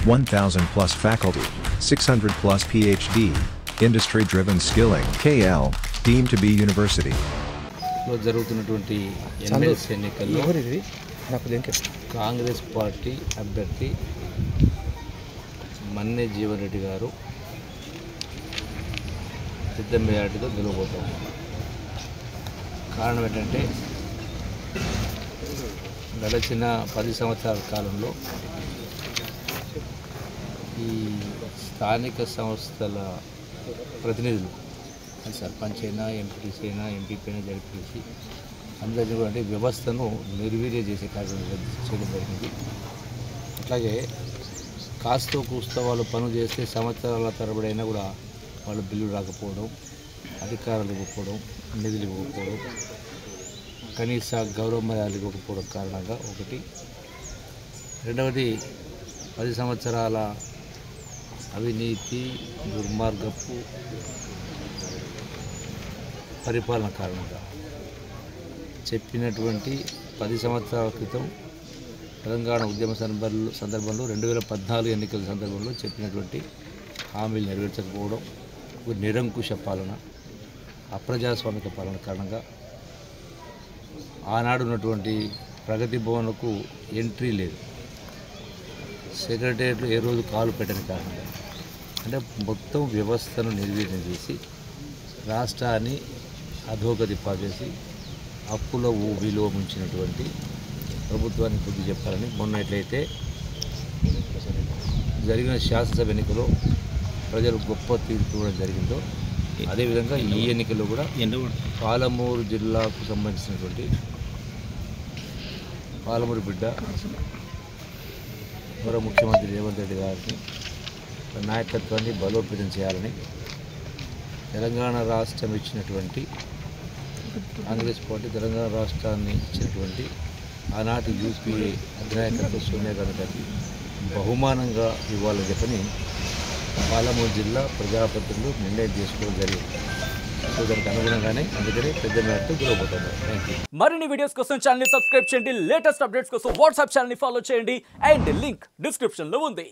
1,000 plus faculty, 600 plus PhD, industry-driven skilling. KL, deemed to be university. జరుగుతున్నటువంటి MLC ఎన్నికల్లో Congress party అభ్యర్థి మన్నే జీవన్ రెడ్డి గారు పెద్ద మెజారిటీతో గెలవబోతారు. కారణం ఏంటంటే గడిచిన 10 సంవత్సరాల కాలంలో ఈ స్థానిక సంస్థల ప్రతినిధులు సర్పంచ్ అయినా, ఎంపీటీసీ అయినా, ఎంపీపీ అయినా, జడ్పీటీసీ అందరినీ కూడా అంటే వ్యవస్థను నిర్వీర్యం చేసే కార్యక్రమం చేయడం జరిగింది. అట్లాగే కాస్తో కూస్తో వాళ్ళు పనులు చేస్తే సంవత్సరాల తరబడి అయినా కూడా వాళ్ళు బిల్లు రాకపోవడం, అధికారులు ఇవ్వకపోవడం, నిధులు ఇవ్వకపోవడం, కనీస గౌరవ మర్యాదలు ఇవ్వకపోవడం కారణంగా ఒకటి. రెండవది 10 సంవత్సరాల అవినీతి, దుర్మార్గపు పరిపాలన కారణంగా చెప్పినటువంటి 10 సంవత్సరాల క్రితం తెలంగాణ ఉద్యమ సందర్భంలో 2014 ఎన్నికల సందర్భంలో చెప్పినటువంటి హామీలు నెరవేర్చకపోవడం, నిరంకుశ పాలన, అప్రజాస్వామిక పాలన కారణంగా ఆనాడు ఉన్నటువంటి ప్రగతి భవన్కు ఎంట్రీ లేదు, సెక్రటేరియట్లో ఏ రోజు కాలు పెట్టని కారణంగా అంటే మొత్తం వ్యవస్థను నిర్వీర్యం చేసి రాష్ట్రాన్ని అధోగతి పాచేసి అప్పుల ఊబిలో ముంచినటువంటి ప్రభుత్వానికి బుద్ధి చెప్పాలని మొన్న ఎట్లయితే జరిగిన శాసనసభ ఎన్నికలో ప్రజలు గొప్ప తీర్పు ఇవ్వడం జరిగిందో అదేవిధంగా ఈ ఎన్నికల్లో కూడా పాలమూరు జిల్లాకు సంబంధించినటువంటి పాలమూరు బిడ్డ మరో ముఖ్యమంత్రి రేవంత్ రెడ్డి గారిని నాయకత్వాన్ని బలోపేతం చేయాలని తెలంగాణ రాష్ట్రం ఇచ్చినటువంటి కాంగ్రెస్ పార్టీ తెలంగాణ రాష్ట్రాన్ని ఇచ్చినటువంటి ఆనాటి యూపీఏ అధినాయకత్వం సోనియా గాంధీ గారికి బహుమానంగా ఇవ్వాలని చెప్పని పాలమూరు జిల్లా ప్రజాప్రతినిధులు నిర్ణయం చేసుకోవడం జరిగింది. సో దానికి అనుగుణంగానే అందుకనే పెద్ద మేరకు గెలవబోతున్నారు. Thank you. మరిన్ని వీడియోస్ కోసం ఛానల్ సబ్స్క్రైబ్ చేయండి, లేటెస్ట్ అప్డేట్స్ కోసం వాట్సాప్ ఛానల్ ఫాలో చేయండి అండ్ లింక్ డిస్క్రిప్షన్ లో ఉంది.